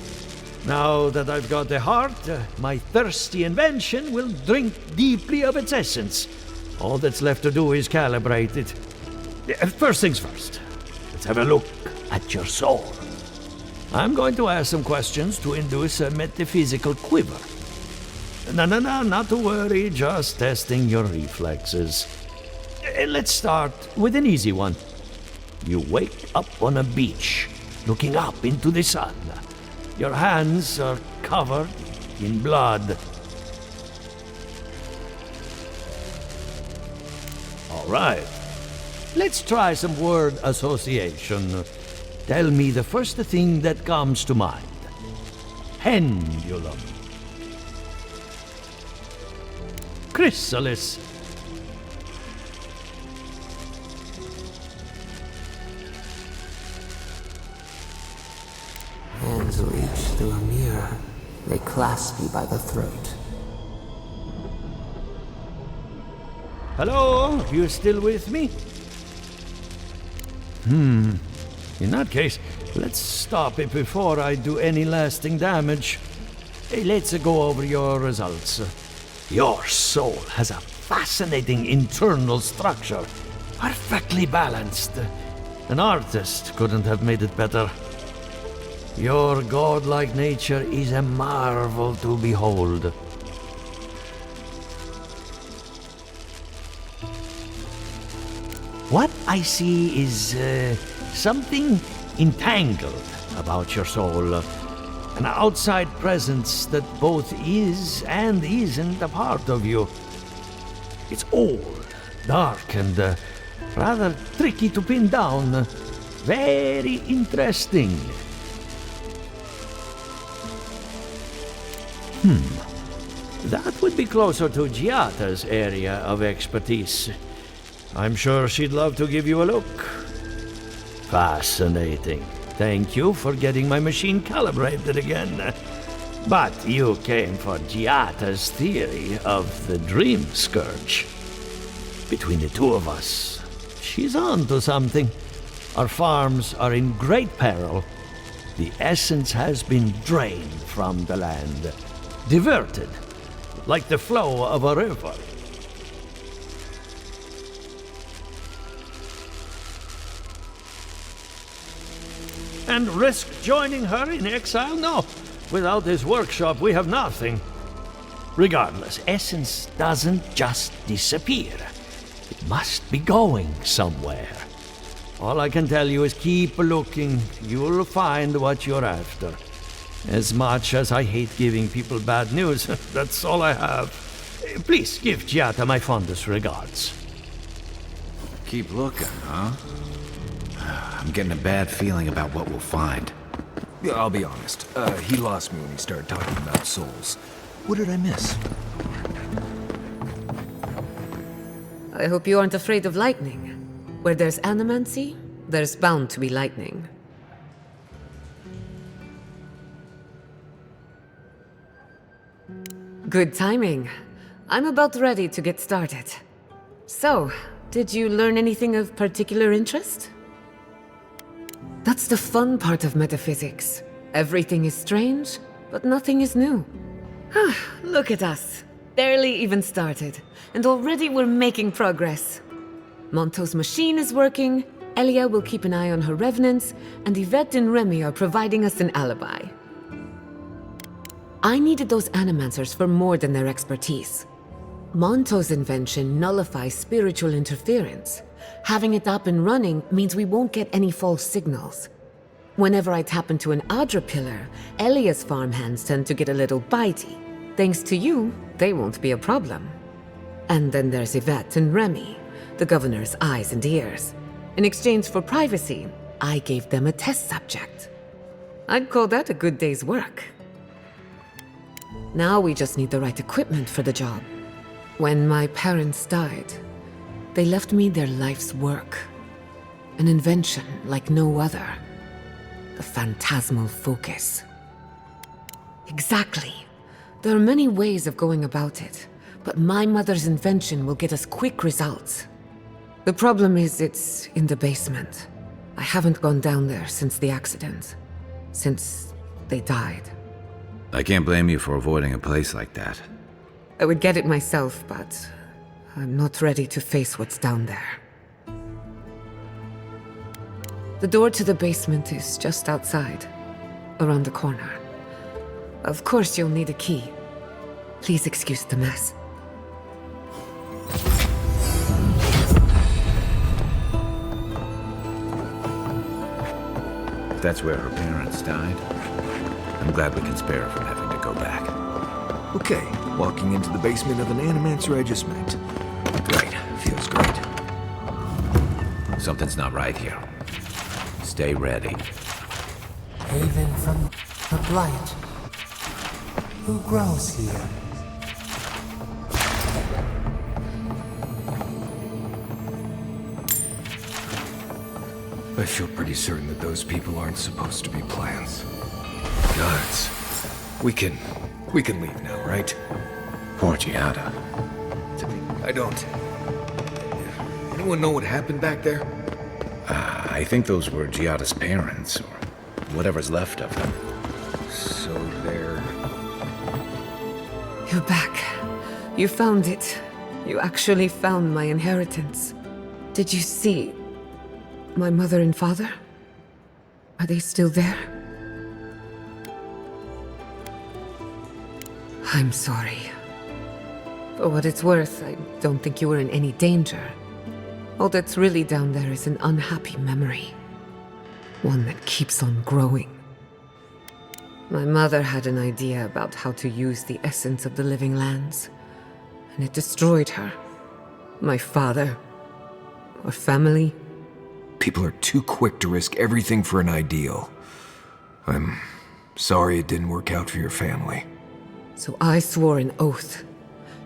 [SPEAKER 13] Now that I've got a heart, my thirsty invention will drink deeply of its essence. All that's left to do is calibrate it. First things first, let's have a look at your soul. I'm going to ask some questions to induce a metaphysical quiver. No, not to worry, just testing your reflexes. Let's start with an easy one. You wake up on a beach, looking up into the sun. Your hands are covered in blood. All right. Let's try some word association. Tell me the first thing that comes to mind. Pendulum. Chrysalis.
[SPEAKER 5] Hands reach through a mirror. They clasp you by the throat.
[SPEAKER 13] Hello? You still with me? In that case, let's stop it before I do any lasting damage. Hey, let's go over your results. Your soul has a fascinating internal structure, perfectly balanced. An artist couldn't have made it better. Your godlike nature is a marvel to behold. What I see is something entangled about your soul. An outside presence that both is and isn't a part of you. It's old, dark, and rather tricky to pin down. Very interesting. That would be closer to Giata's area of expertise. I'm sure she'd love to give you a look. Fascinating. Thank you for getting my machine calibrated again. But you came for Giata's theory of the dream scourge. Between the two of us, she's on to something. Our farms are in great peril. The essence has been drained from the land, diverted, like the flow of a river. And risk joining her in exile? No. Without this workshop, we have nothing. Regardless, essence doesn't just disappear. It must be going somewhere. All I can tell you is keep looking. You'll find what you're after. As much as I hate giving people bad news, that's all I have. Please give Giata my fondest regards.
[SPEAKER 1] Keep looking, huh? I'm getting a bad feeling about what we'll find.
[SPEAKER 3] Yeah, I'll be honest. He lost me when he started talking about souls. What did I miss?
[SPEAKER 11] I hope you aren't afraid of lightning. Where there's animancy, there's bound to be lightning. Good timing. I'm about ready to get started. So, did you learn anything of particular interest? That's the fun part of metaphysics. Everything is strange, but nothing is new. Look at us. Barely even started, and already we're making progress. Monto's machine is working, Elia will keep an eye on her revenants, and Yvette and Remy are providing us an alibi. I needed those animancers for more than their expertise. Monto's invention nullifies spiritual interference. Having it up and running means we won't get any false signals. Whenever I tap into an Adra pillar, Elia's farmhands tend to get a little bitey. Thanks to you, they won't be a problem. And then there's Yvette and Remy, the governor's eyes and ears. In exchange for privacy, I gave them a test subject. I'd call that a good day's work. Now we just need the right equipment for the job. When my parents died, they left me their life's work. An invention like no other. The phantasmal focus. Exactly. There are many ways of going about it, but my mother's invention will get us quick results. The problem is it's in the basement. I haven't gone down there since the accident. Since they died.
[SPEAKER 1] I can't blame you for avoiding a place like that.
[SPEAKER 11] I would get it myself, but I'm not ready to face what's down there. The door to the basement is just outside, around the corner. Of course you'll need a key. Please excuse the mess.
[SPEAKER 1] If that's where her parents died, I'm glad we can spare her from having to go back.
[SPEAKER 3] Okay, walking into the basement of an animancer I just met. Right, feels great.
[SPEAKER 1] Something's not right here. Stay ready.
[SPEAKER 5] Haven from the blight. Who grows here?
[SPEAKER 3] I feel pretty certain that those people aren't supposed to be plants. Guards. We can leave now, right?
[SPEAKER 1] Poor Giada.
[SPEAKER 3] I don't. Anyone know what happened back there?
[SPEAKER 1] I I think those were Giada's parents, or whatever's left of them.
[SPEAKER 3] So they're...
[SPEAKER 11] You're back. You found it. You actually found my inheritance. Did you see my mother and father? Are they still there? I'm sorry. For what it's worth, I don't think you were in any danger. All that's really down there is an unhappy memory. One that keeps on growing. My mother had an idea about how to use the essence of the living lands, and it destroyed her. My father, our family.
[SPEAKER 3] People are too quick to risk everything for an ideal. I'm sorry it didn't work out for your family.
[SPEAKER 11] So I swore an oath.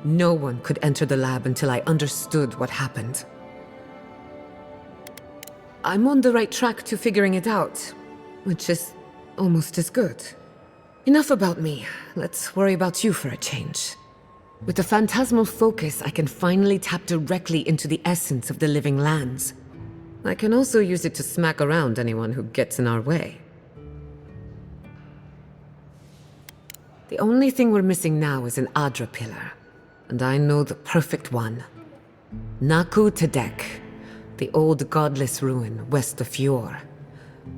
[SPEAKER 11] No one could enter the lab until I understood what happened. I'm on the right track to figuring it out, which is almost as good. Enough about me. Let's worry about you for a change. With the phantasmal focus, I can finally tap directly into the essence of the living lands. I can also use it to smack around anyone who gets in our way. The only thing we're missing now is an Adra pillar, and I know the perfect one. Naku Tedek, the old godless ruin west of Fjord.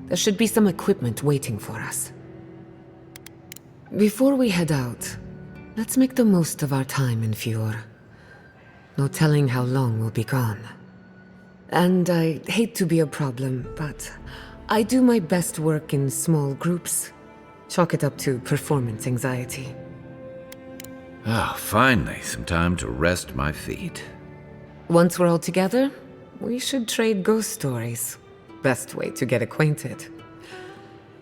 [SPEAKER 11] There should be some equipment waiting for us. Before we head out, let's make the most of our time in Fjord. No telling how long we'll be gone. And I hate to be a problem, but I do my best work in small groups. Chalk it up to performance anxiety.
[SPEAKER 1] Ah, finally, some time to rest my feet.
[SPEAKER 11] Once we're all together, we should trade ghost stories. Best way to get acquainted.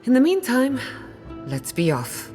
[SPEAKER 11] In the meantime, let's be off.